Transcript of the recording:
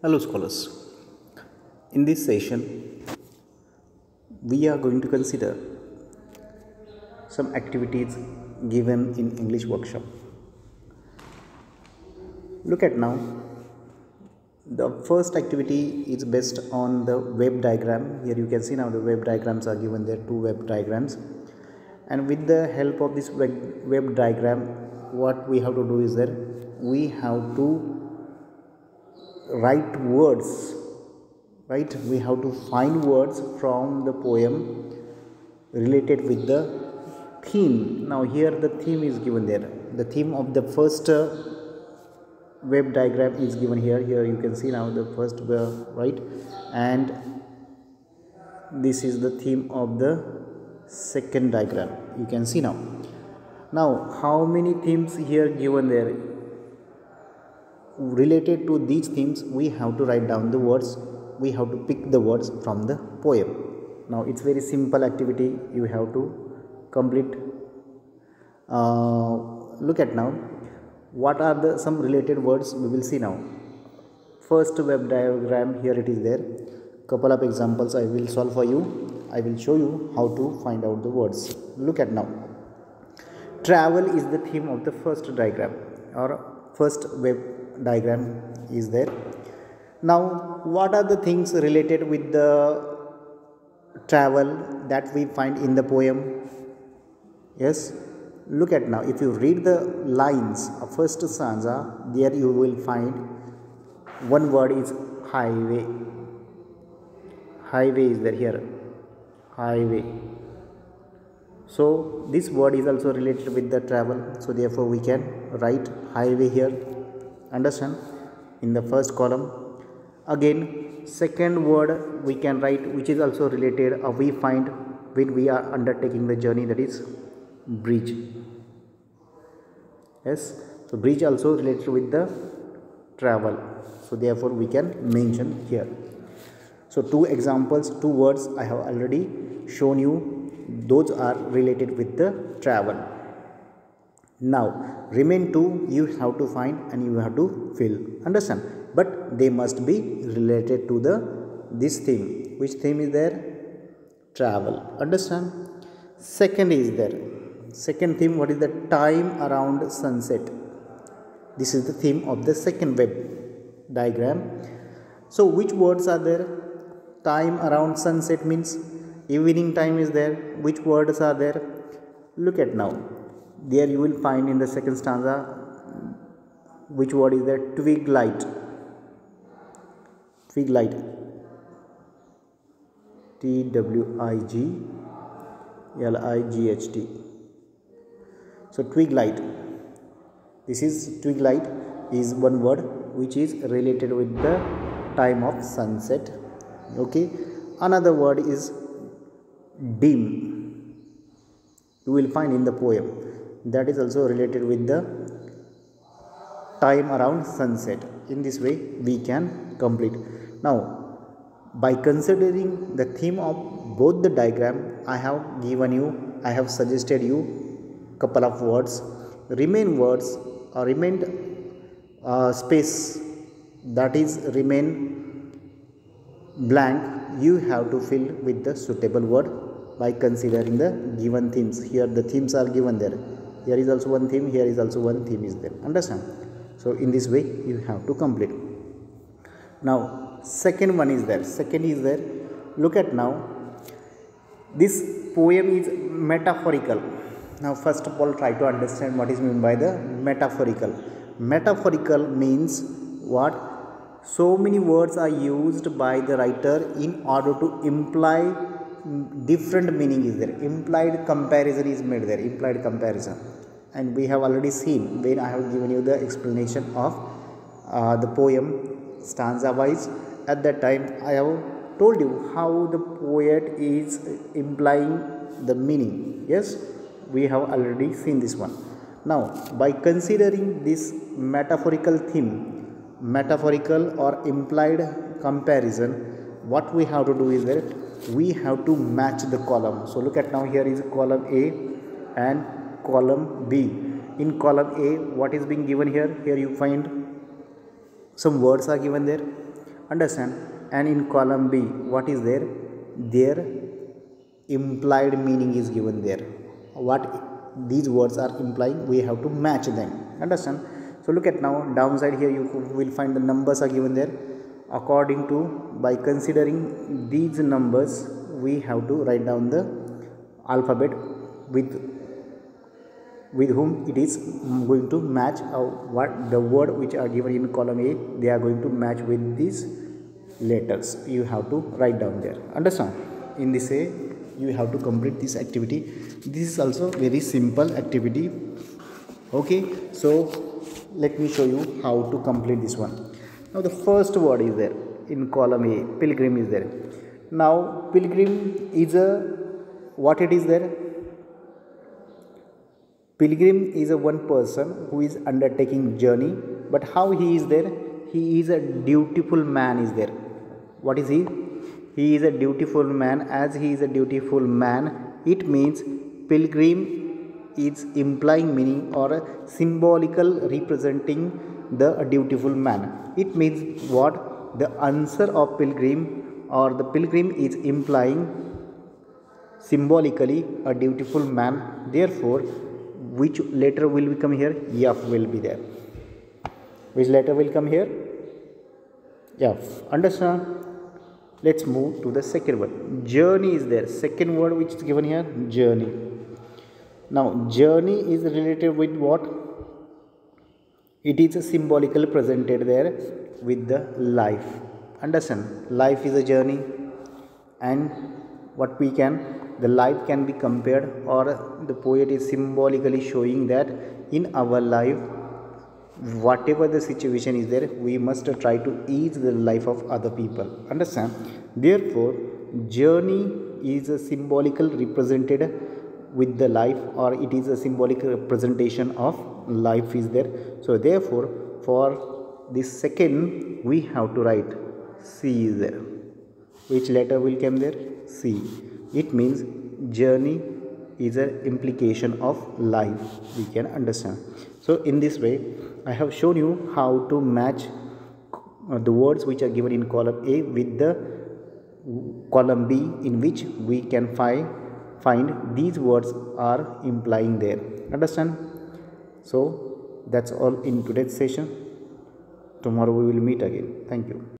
Hello scholars, in this session we are going to consider some activities given in English workshop. Look at now, the first activity is based on the web diagram. Here you can see now the web diagrams are given there, two web diagrams, and with the help of this web diagram what we have to do is that we have to write words, right? We have to find words from the poem related with the theme. Now here the theme is given there, the theme of the first web diagram is given here. Here you can see now the first right, and this is the theme of the second diagram. You can see now how many themes here given there. Related to these themes we have to write down the words, we have to pick the words from the poem. Now it's very simple activity, you have to complete. Look at now what are the some related words we will see now. First web diagram, here it is there, couple of examples I will solve for you. I will show you how to find out the words. Look at now, travel is the theme of the first diagram or first web diagram is there. Now what are the things related with the travel that we find in the poem? Yes, look at now, if you read the lines of first stanza, there you will find one word is highway. Highway is there here, highway. So this word is also related with the travel, so therefore we can write highway here. Understand? In the first column. Again, second word we can write which is also related, we find when we are undertaking the journey, that is bridge. Yes, so bridge also related with the travel, so therefore we can mention here. So two examples, two words I have already shown you, those are related with the travel. Now remain two, you have to find and you have to fill. Understand? But they must be related to the this theme. Which theme is there? Travel. Understand? Second is there, second theme, what is the time around sunset? This is the theme of the second web diagram. So which words are there? Time around sunset means evening time is there. Which words are there? Look at now, there you will find in the second stanza which word is there? Twig light. Twig light, TWIGLIGHT. So twig light, this is twig light is one word which is related with the time of sunset. Okay, another word is dim, you will find in the poem, that is also related with the time around sunset. In this way we can complete. Now by considering the theme of both the diagram, I have given you, I have suggested you couple of words. Remain words or remain space, that is remain blank, you have to fill with the suitable word by considering the given themes. Here the themes are given there, here is also one theme, here is also one theme is there. Understand? So in this way you have to complete. Now second one is there, second is there. Look at now, this poem is metaphorical. Now first of all try to understand what is meant by the metaphorical. Metaphorical means what? So many words are used by the writer in order to imply different meaning is there, implied comparison is made there, implied comparison. And we have already seen when I have given you the explanation of the poem stanza wise. At that time I have told you how the poet is implying the meaning. Yes, we have already seen this one. Now by considering this metaphorical theme, metaphorical or implied comparison, what we have to do is that we have to match the column. So look at now, here is column A and column B. In column A what is being given here? Here you find some words are given there. Understand? And in column B, what is there? Their implied meaning is given there. What these words are implying, we have to match them. Understand? So look at now downside here, you will find the numbers are given there. According to, by considering these numbers, we have to write down the alphabet with whom it is going to match, what the word which are given in column A, they are going to match with these letters. You have to write down there. Understand? In this way you have to complete this activity. This is also very simple activity. Okay, so let me show you how to complete this one. Now the first word is there in column A, pilgrim is there. Now pilgrim is a, what it is there? Pilgrim is a one person who is undertaking journey, but how he is there? He is a dutiful man is there. What is he? He is a dutiful man. As he is a dutiful man, it means pilgrim is implying meaning or a symbolical representing the dutiful man. It means what? The answer of pilgrim or the pilgrim is implying symbolically a dutiful man. Therefore, which letter will become here? F will be there. Which letter will come here? F. Understand? Let's move to the second word. Journey is there. Second word which is given here, journey. Now journey is related with what? It is a symbolical presented there with the life. Understand? Life is a journey, and what we can, the life can be compared, or the poet is symbolically showing that in our life, whatever the situation is there, we must try to ease the life of other people. Understand? Therefore journey is a symbolical represented with the life, or it is a symbolic representation of life is there. So therefore for this second we have to write C is there. Which letter will come there? C. It means journey is an implication of life, we can understand. So in this way I have shown you how to match the words which are given in column A with the column B, in which we can find these words are implying there. Understand? So that's all in today's session. Tomorrow we will meet again. Thank you.